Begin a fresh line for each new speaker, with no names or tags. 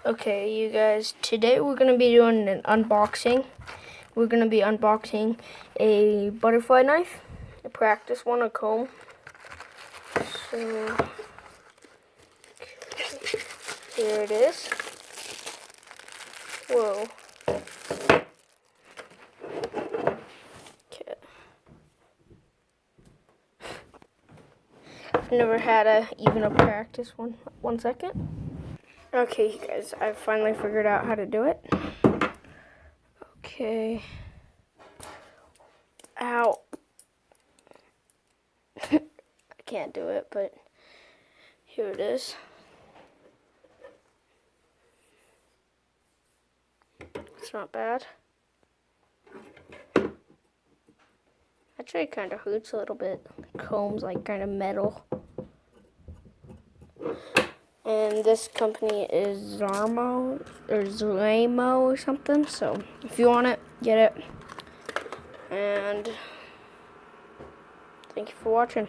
Okay, you guys, today we're going to be doing an unboxing. We're going to be unboxing a butterfly knife, a practice one, a comb. So, here it is. Whoa. Okay. I've never had even a practice one. 1 second. Okay, you guys, I finally figured out how to do it. Okay. Ow. I can't do it, but here it is. It's not bad. Actually, it kind of hurts a little bit. The comb's like kind of metal. And this company is Zarmo or Zlamo or something. So if you want it, get it. And thank you for watching.